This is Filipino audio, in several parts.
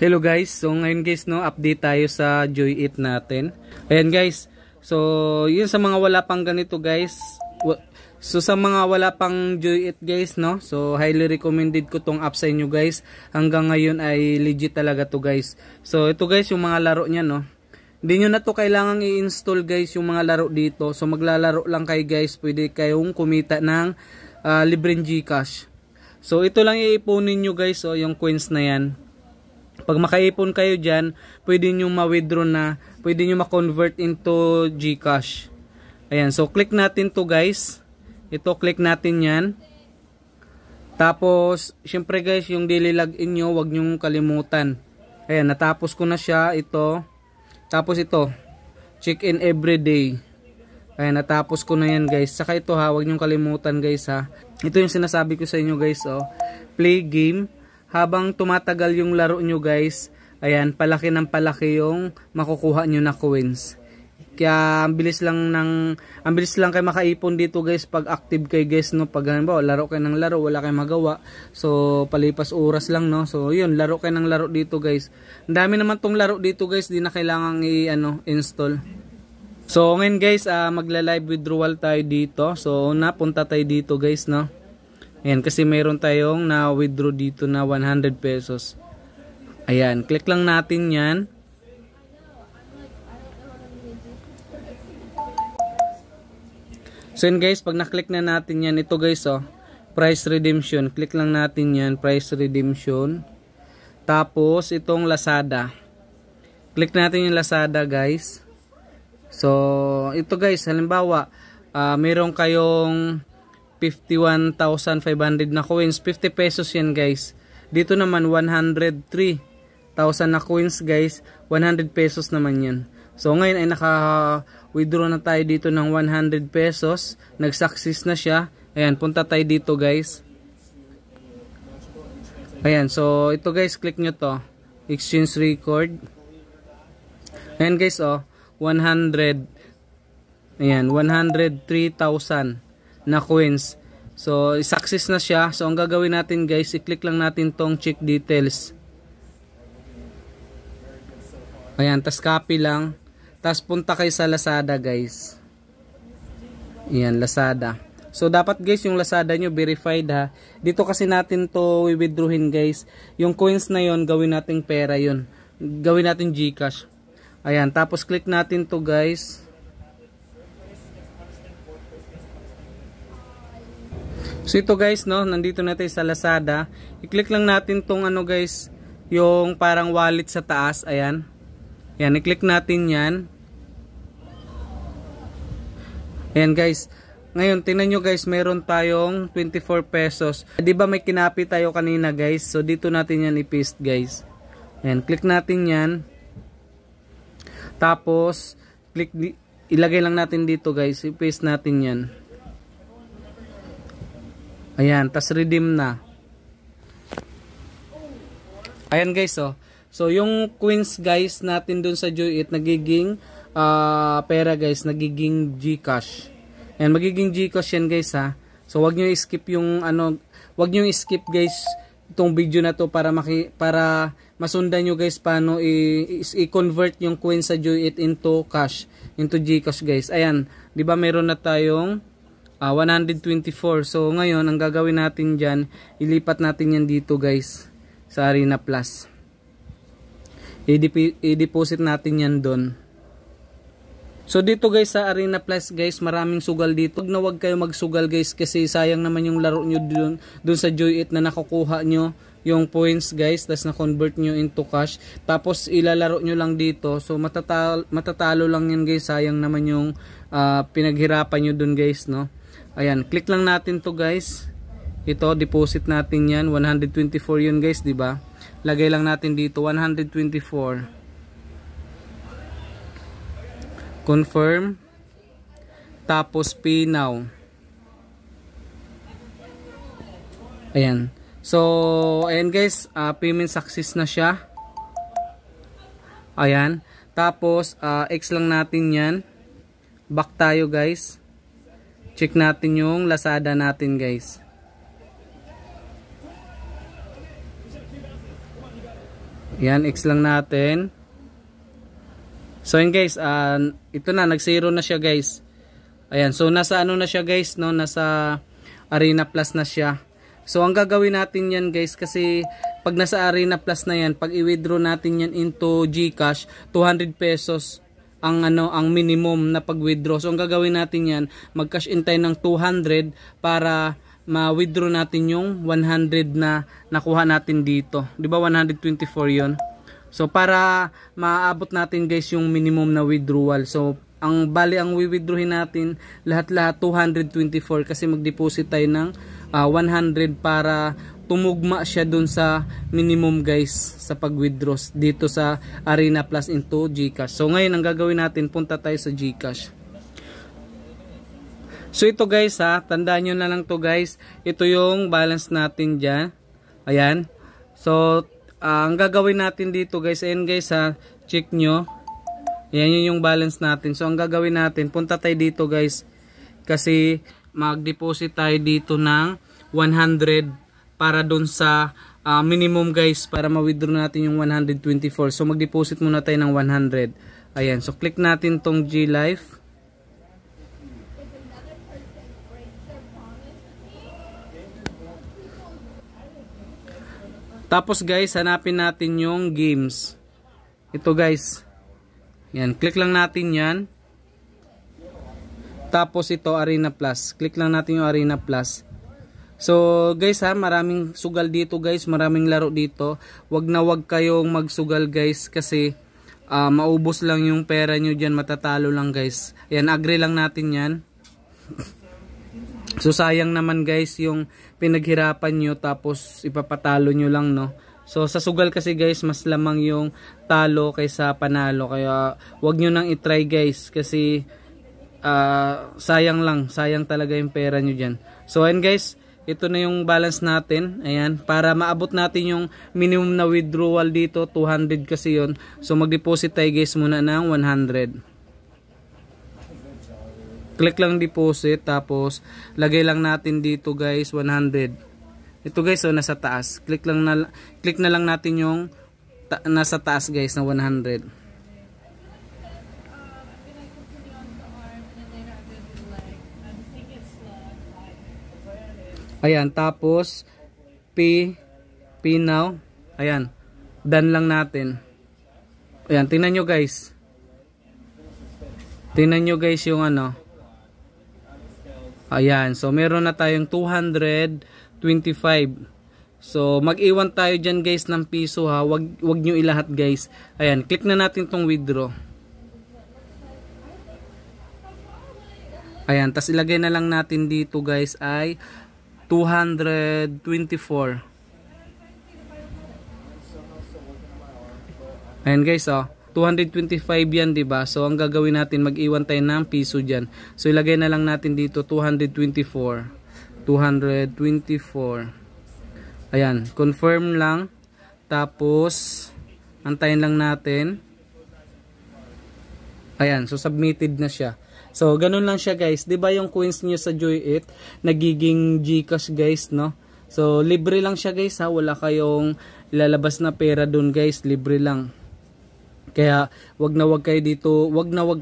Hello guys, so ngayon guys no, update tayo sa Joy It natin. Ayan guys, so yun sa mga wala pang ganito guys. So sa mga wala pang Joy It guys no, so highly recommended ko tong app sa inyo guys. Hanggang ngayon ay legit talaga to guys. So ito guys yung mga laro niya no. Hindi nyo na to kailangang i-install guys yung mga laro dito. So maglalaro lang kayo guys, pwede kayong kumita ng libreng Gcash. So ito lang iipunin nyo guys, so yung coins na yan. Pag makaipon kayo dyan, pwede nyo ma-withdraw na, pwede nyo ma-convert into Gcash. Ayan, so click natin to guys. Ito, click natin yan. Tapos, syempre guys, yung daily login nyo, wag nyo kalimutan. Ayan, natapos ko na siya, ito. Tapos ito, check in everyday. Ayan, natapos ko na yan guys. Saka ito ha, wag nyo kalimutan guys ha. Ito yung sinasabi ko sa inyo guys, oh. Play game. Habang tumatagal yung laro nyo guys, ayan, palaki ng palaki yung makukuha nyo na coins. Kaya ang bilis lang kayo makaipon dito guys pag active kayo guys no. Pag halimbawa laro kayo ng laro, wala kayong magawa, so palipas oras lang no. So yun, laro kayo ng laro dito guys. Ang dami naman tong laro dito guys, di na kailangang install. So ngayon guys, magla-live withdrawal tayo dito. So napunta tayo dito guys no. Ayan, kasi mayroon tayong na-withdraw dito na 100 pesos. Ayan, click lang natin yan. So yun guys, pag na-click na natin yan, ito guys oh, price redemption. Click lang natin yan, price redemption. Tapos, itong Lazada. Click natin yung Lazada guys. So, ito guys, halimbawa, mayroon kayong 51,500 na coins, 50 pesos yan guys. Dito naman 103,000 na coins guys, 100 pesos naman yan. So ngayon ay naka-withdraw na tayo dito ng 100 pesos, nag-success na siya. Ayan, punta tayo dito guys. Ayan, so ito guys, click nyo to, exchange record. Ayan guys oh, 100. Ayan, 103,000 na coins. So, success na siya. So, ang gagawin natin guys, i-click lang natin tong check details. Ayan, tas copy lang. Tas punta kayo sa Lazada guys. Ayan, Lazada. So, dapat guys, yung Lazada nyo verified ha. Dito kasi natin to i-withdrawin guys. Yung coins na yon gawin natin pera yon. Gawin natin Gcash. Ayan, tapos click natin to guys. So ito guys no, nandito na tayo sa Lazada. I-click lang natin tong guys, yung parang wallet sa taas, ayan. Ayan, i-click natin yan. Ayan guys. Ngayon, tingnan nyo guys, meron tayong 24 pesos. Di ba may kinapi tayo kanina guys? So dito natin yan i-paste guys. Ayan, click natin yan. Tapos, ilagay lang natin dito guys, i-paste natin yan. Ayan, tas redeem na. Ayan guys oh. So yung coins guys natin dun sa Joy It nagiging pera guys, nagiging Gcash. Ayan, magiging Gcash yan guys ha. So wag niyo i-skip yung wag niyo i-skip guys itong video na to para masundan niyo guys paano i-convert yung coins sa Joy It into cash, into Gcash guys. Ayan, 'di ba meron na tayong 124. So ngayon ang gagawin natin dyan, ilipat natin yan dito guys sa Arena Plus. I-deposit natin yan doon. So dito guys sa Arena Plus guys, maraming sugal dito. Wag kayo magsugal guys kasi sayang naman yung laro nyo doon sa Joy It na nakukuha nyo yung points guys, tas na-convert nyo into cash. Tapos ilalaro nyo lang dito. So matatalo lang yan guys, sayang naman yung pinaghirapan nyo doon guys no. Ayan, click lang natin to guys. Ito, deposit natin yan. 124 yun guys, di ba? Lagay lang natin dito, 124. Confirm. Tapos, pay now. Ayan. So, ayan guys, payment success na siya. Ayan. Tapos, X lang natin yan. Back tayo guys. Check natin yung Lazada natin guys. Yan, X lang natin. So yun guys, ito na, nag-zero na siya guys. Ayan, so nasa ano na siya guys, no? Nasa Arena Plus na siya. So ang gagawin natin yan guys, kasi pag nasa Arena Plus na yan, pag i-withdraw natin yan into GCash, 200 pesos ang ang minimum na pag-withdraw. So ang gagawin natin yan, mag-cash in tayo ng 200 para ma-withdraw natin yung 100 na nakuha natin dito. 'Di ba 124 'yon? So para maabot natin guys yung minimum na withdrawal. So ang wi-withdrawin natin lahat-lahat 224 kasi mag-deposit tayo ng 100 para tumugma siya dun sa minimum guys sa pag-withdraw dito sa Arena Plus into GCash. So ngayon ang gagawin natin, punta tayo sa GCash. So ito guys tandaan nyo na lang to guys. Ito yung balance natin dyan. Ayan. So ang gagawin natin dito guys, ayan guys check nyo. Ayan yun yung balance natin. So ang gagawin natin, punta tayo dito guys. Kasi mag-deposit tayo dito ng 100 para dun sa minimum guys, para ma-withdraw natin yung 124. So mag-deposit muna tayo ng 100. Ayan, so click natin tong GLife. Tapos guys, hanapin natin yung games. Ito guys. Yan, click lang natin yan. Tapos ito Arena Plus. Click lang natin yung Arena Plus. So guys maraming sugal dito guys, maraming laro dito. Wag na wag kayong magsugal guys kasi maubos lang yung pera nyo dyan, matatalo lang guys. Yan, agree lang natin yan. So sayang naman guys yung pinaghirapan nyo tapos ipapatalo nyo lang, no. So sa sugal kasi guys mas lamang yung talo kaysa panalo, kaya wag nyo nang itry guys kasi sayang talaga yung pera nyo dyan. So ayan guys, ito na yung balance natin. Ayan, para maabot natin yung minimum na withdrawal dito, 200 kasi yon. So mag-deposit tayo guys muna ng 100. Click lang deposit, tapos lagay lang natin dito guys 100. Ito guys nasa taas. Click na lang natin yung nasa taas guys na 100. Ayan, tapos pay now. Ayan, done lang natin. Ayan, tingnan nyo guys. Tingnan nyo guys yung ayan, so meron na tayong 225. So mag-iwan tayo dyan guys ng piso ha. Wag nyo ilahat guys. Ayan, click na natin tong withdraw. Ayan, tas ilagay na lang natin dito guys ay 224. Ayan guys 225 yan, diba? So ang gagawin natin, mag-iwan tayo ng piso dyan. So ilagay na lang natin dito 224. Ayan, confirm lang. Tapos antayin lang natin. Ayan, so submitted na siya. So ganun lang siya guys. 'Di ba yung coins niyo sa Joy8 nagiging GCash guys, no? So libre lang siya guys wala kayong ilalabas na pera doon guys, libre lang. Kaya wag na wag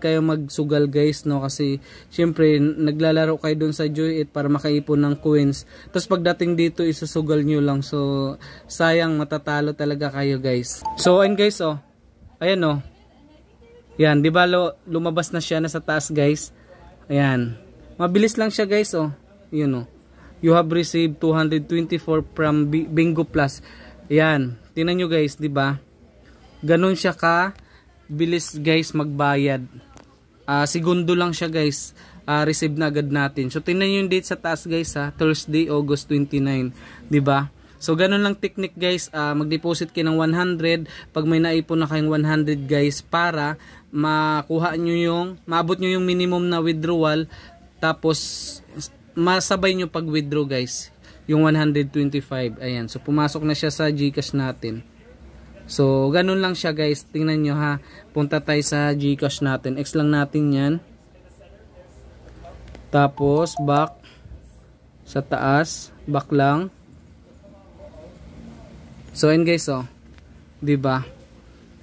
kayo magsugal guys, no, kasi syempre naglalaro kayo doon sa Joy8 para makaipon ng coins. Tapos pagdating dito isusugal nyo lang. So sayang, matatalo talaga kayo guys. So ayun guys ayan yan, di ba lumabas na siya, nasa taas guys. Ayan, mabilis lang siya guys yun you have received 224 from Bingo Plus. Ayan, tingnan nyo guys, di ba? Ganun siya ka bilis guys magbayad. Segundo lang siya guys. Receive na agad natin. So tingnan niyo yung date sa taas guys Thursday, August 29, 'di ba? So ganun lang technique guys. Mag-deposit kayo ng 100 pag may naipon na kayong 100 guys para maabot niyo yung minimum na withdrawal, tapos masabay niyo pag withdraw guys yung 125. Ayan, so pumasok na siya sa GCash natin. So, ganun lang siya guys. Tingnan nyo ha. Punta tayo sa GCash natin. X lang natin yan. Tapos, back. Sa taas. Back lang. So, ayun guys 'di ba?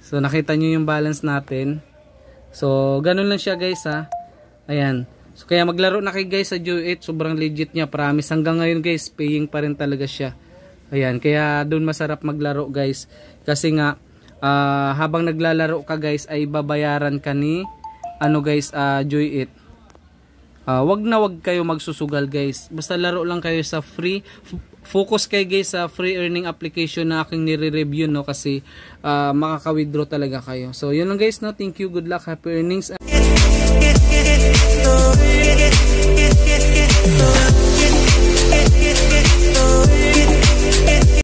So nakita nyo yung balance natin. So ganun lang siya guys ha. Ayan. So kaya maglaro na kayo guys sa Joy 8, sobrang legit niya, promise. Hanggang ngayon guys, paying pa rin talaga siya. Ayan, kaya doon masarap maglaro guys. Kasi nga habang naglalaro ka guys ay babayaran ka ni ano guys, Joy 8. Wag na wag kayo magsusugal guys. Basta laro lang kayo sa free. Focus kayo guys sa free earning application na aking nire-review, no, kasi makaka-withdraw talaga kayo. So yun lang guys, no. Thank you, good luck, happy earnings.